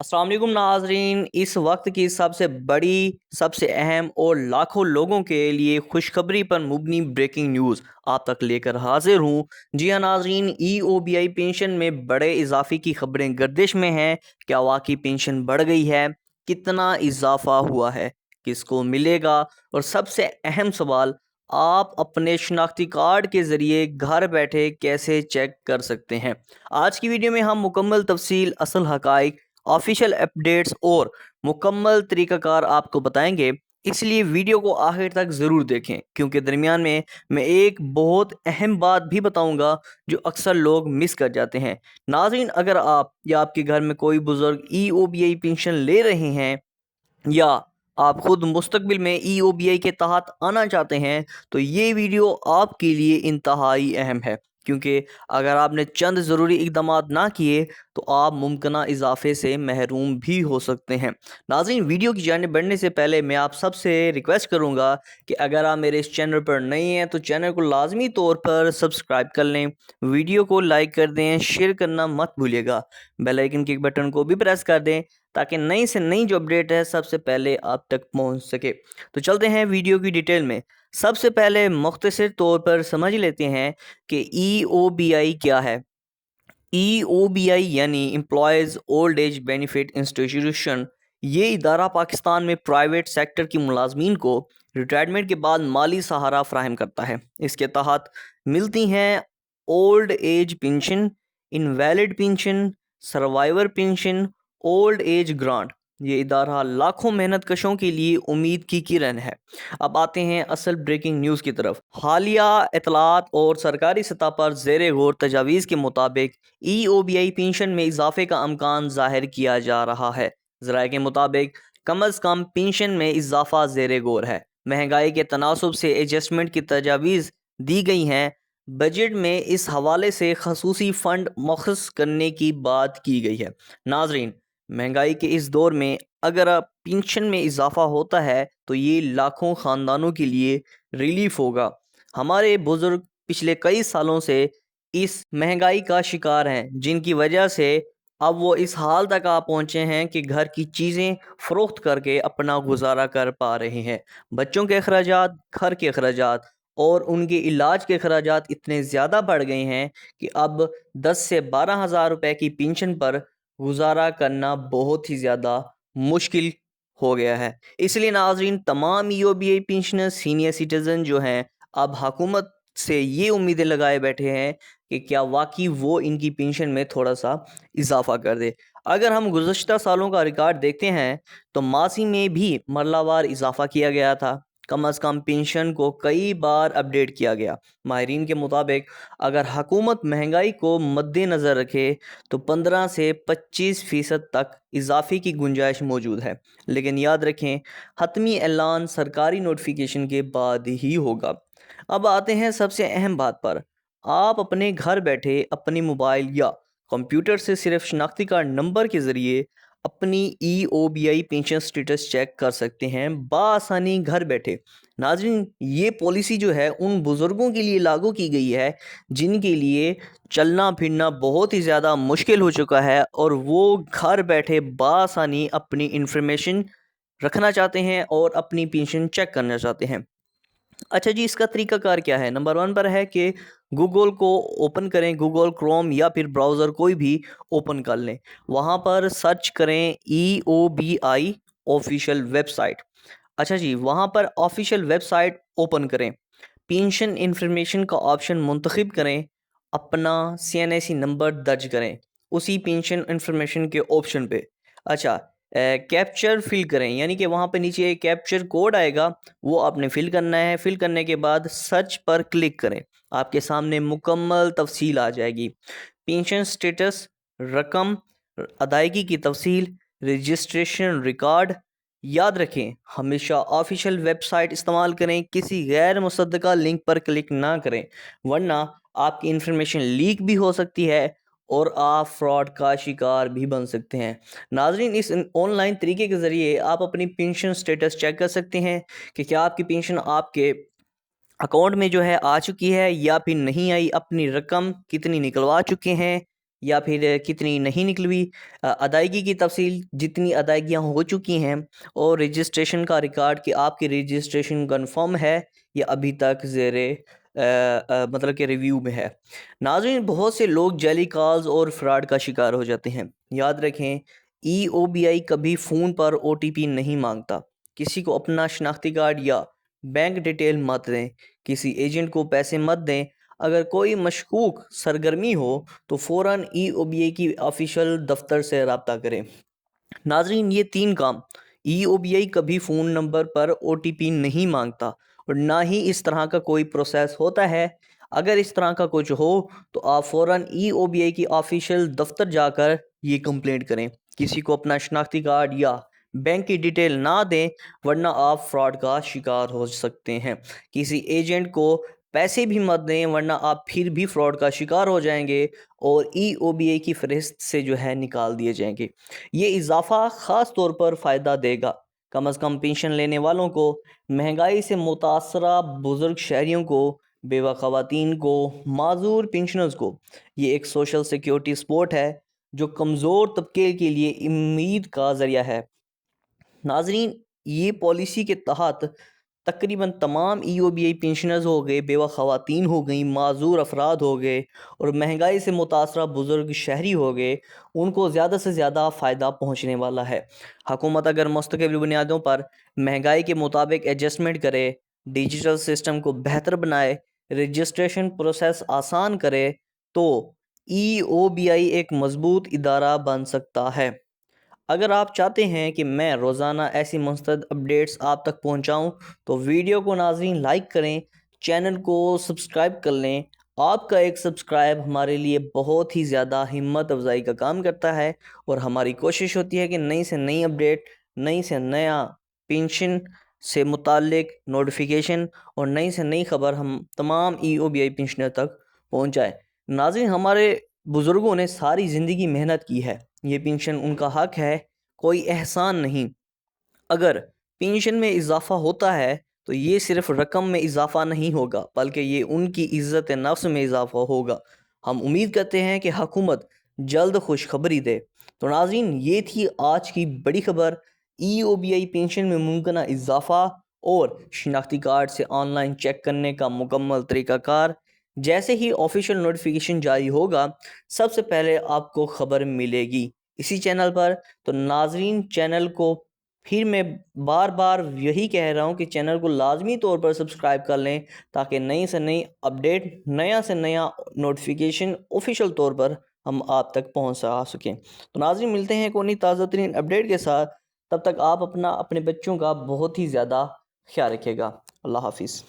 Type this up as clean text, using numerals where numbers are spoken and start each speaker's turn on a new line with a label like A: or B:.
A: अस्सलाम वालेकुम नाजरीन। इस वक्त की सबसे बड़ी, सबसे अहम और लाखों लोगों के लिए खुशखबरी पर मुबनी ब्रेकिंग न्यूज़ आप तक लेकर हाजिर हूँ। जी हाँ नाजरीन, EOBI पेंशन में बड़े इजाफे की खबरें गर्दिश में हैं। क्या वाकई पेंशन बढ़ गई है? कितना इजाफा हुआ है? किसको मिलेगा? और सबसे अहम सवाल, आप अपने शनाख्ती कार्ड के ज़रिए घर बैठे कैसे चेक कर सकते हैं? आज की वीडियो में हम मुकम्मल तफसील, असल हकाइक, ऑफिशियल अपडेट्स और मुकम्मल तरीक़ाकार आपको बताएंगे। इसलिए वीडियो को आखिर तक ज़रूर देखें, क्योंकि दरमियान में मैं एक बहुत अहम बात भी बताऊंगा जो अक्सर लोग मिस कर जाते हैं। नाज़रीन, अगर आप या आपके घर में कोई बुज़ुर्ग EOBI पेंशन ले रहे हैं या आप खुद मुस्तकबिल में EOBI के तहत आना चाहते हैं, तो ये वीडियो आपके लिए इंतहाई अहम है, क्योंकि अगर आपने चंद ज़रूरी इकदाम ना किए तो आप मुमकिन इजाफे से महरूम भी हो सकते हैं। नाज़रीन, वीडियो की जानिब बढ़ने से पहले मैं आप सबसे रिक्वेस्ट करूंगा कि अगर आप मेरे इस चैनल पर नए हैं तो चैनल को लाजमी तौर पर सब्सक्राइब कर लें, वीडियो को लाइक कर दें, शेयर करना मत भूलिएगा, बेल आइकन के बटन को भी प्रेस कर दें ताकि नई से नई जो अपडेट है सबसे पहले आप तक पहुंच सके। तो चलते हैं वीडियो की डिटेल में। सबसे पहले मुख्तसर तौर पर समझ लेते हैं कि EOBI क्या है। EOBI यानी employees old age benefit institution. ये इदारा पाकिस्तान में प्राइवेट सेक्टर की मुलाजमीन को रिटायरमेंट के बाद माली सहारा फ्राहम करता है। इसके तहत मिलती हैं old age pension, invalid pension, survivor pension, old age grant. ये इदारा लाखों मेहनत कशों के लिए उम्मीद की किरण है। अब आते हैं असल ब्रेकिंग न्यूज़ की तरफ। हालिया इतलात और सरकारी सतह पर ज़ेर गौर तजावीज़ के मुताबिक EOBI पेंशन में इजाफे का अमकान ज़ाहिर किया जा रहा है। ज़राए के मुताबिक कम अज़ कम पेंशन में इजाफा ज़ेर गौर है। महंगाई के तनासुब से एडजस्टमेंट की तजावीज़ दी गई हैं। बजट में इस हवाले से खसूसी फ़ंड मुख्तस करने की बात की गई है। नाजरीन, महंगाई के इस दौर में अगर पेंशन में इजाफा होता है तो ये लाखों ख़ानदानों के लिए रिलीफ होगा। हमारे बुज़ुर्ग पिछले कई सालों से इस महंगाई का शिकार हैं, जिनकी वजह से अब वो इस हाल तक आ पहुँचे हैं कि घर की चीज़ें फ़रोख्त करके अपना गुजारा कर पा रहे हैं। बच्चों के अखराजात, घर के अखराजात और उनके इलाज के अखराजात इतने ज़्यादा बढ़ गए हैं कि अब 10 से 12 हज़ार रुपए की पेंशन पर गुजारा करना बहुत ही ज़्यादा मुश्किल हो गया है। इसलिए नाज़रीन, तमाम EOBI पेंशनर सीनियर सिटीज़न जो हैं, अब हुकूमत से ये उम्मीदें लगाए बैठे हैं कि क्या वाकई वो इनकी पेंशन में थोड़ा सा इजाफा कर दे। अगर हम गुज़श्ता सालों का रिकॉर्ड देखते हैं तो मासी में भी मरलावार इजाफा किया गया था। कम अज़ कम पेंशन को कई बार अपडेट किया गया। माहिरीन के मुताबिक अगर हुकूमत महंगाई को मद्देनज़र रखे तो 15 से 25% तक इजाफे की गुंजाइश मौजूद है। लेकिन याद रखें, हतमी ऐलान सरकारी नोटिफिकेशन के बाद ही होगा। अब आते हैं सबसे अहम बात पर। आप अपने घर बैठे अपने मोबाइल या कंप्यूटर से सिर्फ शनाख्ती कार्ड नंबर के ज़रिए अपनी EOBI पेंशन स्टेटस चेक कर सकते हैं बआसानी घर बैठे। नाज़रीन, ये पॉलिसी जो है उन बुज़ुर्गों के लिए लागू की गई है जिनके लिए चलना फिरना बहुत ही ज़्यादा मुश्किल हो चुका है और वो घर बैठे बआसानी अपनी इंफॉर्मेशन रखना चाहते हैं और अपनी पेंशन चेक करना चाहते हैं। अच्छा जी, इसका तरीकाकार क्या है? नंबर 1 पर है कि गूगल को ओपन करें, गूगल क्रोम या फिर ब्राउज़र कोई भी ओपन कर लें। वहाँ पर सर्च करें EOBI ऑफ़िशियल वेबसाइट। अच्छा जी, वहाँ पर ऑफ़िशियल वेबसाइट ओपन करें। पेंशन इन्फॉर्मेशन का ऑप्शन मुंतखब करें। अपना CNIC नंबर दर्ज करें उसी पेंशन इन्फॉर्मेशन के ऑप्शन पे। अच्छा, कैप्चर फिल करें, यानी कि वहाँ पे नीचे एक कैप्चर कोड आएगा, वो आपने फिल करना है। फिल करने के बाद सर्च पर क्लिक करें। आपके सामने मुकम्मल तफसील आ जाएगी। पेंशन स्टेटस, रकम, अदायगी की तफसील, रजिस्ट्रेशन रिकॉर्ड। याद रखें, हमेशा ऑफिशियल वेबसाइट इस्तेमाल करें, किसी गैर मुसद्दका लिंक पर क्लिक ना करें, वरना आपकी इन्फॉर्मेशन लीक भी हो सकती है और आप फ्रॉड का शिकार भी बन सकते हैं। नाजरीन, इस ऑनलाइन तरीके के ज़रिए आप अपनी पेंशन स्टेटस चेक कर सकते हैं कि क्या आपकी पेंशन आपके अकाउंट में जो है आ चुकी है या फिर नहीं आई, अपनी रकम कितनी निकलवा चुके हैं یا پھر کتنی نہیں نکلوی، ادائیگی کی تفصیل، جتنی ادائیگیاں ہو چکی ہیں، اور رجسٹریشن کا ریکارڈ کہ آپ کی رجسٹریشن کنفرم ہے یا ابھی تک زیر مطلب کہ ریویو میں ہے۔ ناظرین، بہت سے لوگ جعلی کالز اور فراڈ کا شکار ہو جاتے ہیں۔ یاد رکھیں، ای او بی آئی کبھی فون پر او ٹی پی نہیں مانگتا۔ کسی کو اپنا شناختی کارڈ یا بینک ڈیٹیل مت دیں، کسی ایجنٹ کو پیسے مت دیں۔ اگر کوئی مشکوک سرگرمی ہو تو فوراً ای او بی آئی کی آفیشیل دفتر سے رابطہ کریں۔ ناظرین، یہ 3 کام، ای او بی آئی کبھی فون نمبر پر او ٹی پی نہیں مانگتا اور نہ ہی اس طرح کا کوئی پروسیس ہوتا ہے۔ اگر اس طرح کا کچھ ہو تو آپ فوراً ای او بی آئی کی آفیشیل دفتر جا کر یہ کمپلینٹ کریں۔ کسی کو اپنا شناختی کارڈ یا بینک کی ڈیٹیل نہ دیں، ورنہ آپ فراڈ کا شکار ہو سکتے ہیں۔ کسی ایجنٹ کو پیسے بھی مت دیں، ورنہ آپ پھر بھی فراڈ کا شکار ہو جائیں گے اور ای او بی آئی کی فہرست سے جو ہے نکال دیے جائیں گے۔ یہ اضافہ خاص طور پر فائدہ دے گا کم از کم پینشن لینے والوں کو، مہنگائی سے متاثرہ بزرگ شہریوں کو، بیوہ خواتین کو، معذور پینشنرز کو۔ یہ ایک سوشل سیکیورٹی سپورٹ ہے جو کمزور طبقے کے لیے امید کا ذریعہ ہے۔ ناظرین، یہ پالیسی کے تحت تقریباً تمام ای او بی آئی پینشنرز ہو گئے، بیوہ خواتین ہو گئیں، معذور افراد ہو گئے اور مہنگائی سے متاثرہ بزرگ شہری ہو گئے، ان کو زیادہ سے زیادہ فائدہ پہنچنے والا ہے۔ حکومت اگر مستقل بنیادوں پر مہنگائی کے مطابق ایڈجسٹمنٹ کرے، ڈیجیٹل سسٹم کو بہتر بنائے، رجسٹریشن پروسیس آسان کرے، تو ای او بی آئی ایک مضبوط ادارہ بن سکتا ہے۔ اگر آپ چاہتے ہیں کہ میں روزانہ ایسی مستند اپڈیٹس آپ تک پہنچاؤں تو ویڈیو کو ناظرین لائک کریں، چینل کو سبسکرائب کر لیں۔ آپ کا ایک سبسکرائب ہمارے لیے بہت ہی زیادہ ہمت افزائی کا کام کرتا ہے، اور ہماری کوشش ہوتی ہے کہ نئی سے نئی اپڈیٹ، نئی سے نیا پینشن سے متعلق نوٹیفیکیشن اور نئی سے نئی خبر ہم تمام ای او بی آئی پینشنر تک پہنچائیں۔ ناظرین، ہمارے بزرگوں نے ساری زندگی محنت کی ہے، یہ پینشن ان کا حق ہے، کوئی احسان نہیں۔ اگر پینشن میں اضافہ ہوتا ہے تو یہ صرف رقم میں اضافہ نہیں ہوگا، بلکہ یہ ان کی عزت نفس میں اضافہ ہوگا۔ ہم امید کرتے ہیں کہ حکومت جلد خوشخبری دے۔ تو ناظرین، یہ تھی آج کی بڑی خبر، ای او بی آئی پینشن میں ممکنہ اضافہ اور شناختی کارڈ سے آن لائن چیک کرنے کا مکمل طریقہ کار۔ جیسے ہی آفیشیل نوٹیفیکیشن جاری ہوگا، سب سے پہلے آپ کو خبر ملے گی اسی چینل پر۔ تو ناظرین، چینل کو پھر میں بار بار یہی کہہ رہا ہوں کہ چینل کو لازمی طور پر سبسکرائب کر لیں، تاکہ نئی سے نئی اپڈیٹ، نیا سے نیا نوٹیفیکیشن آفیشیل طور پر ہم آپ تک پہنچا سکیں۔ تو ناظرین، ملتے ہیں کوئی تازہ ترین اپڈیٹ کے ساتھ، تب تک آپ اپنے بچوں کا بہت ہی زیادہ خیال رکھیے گا۔ اللہ حافظ۔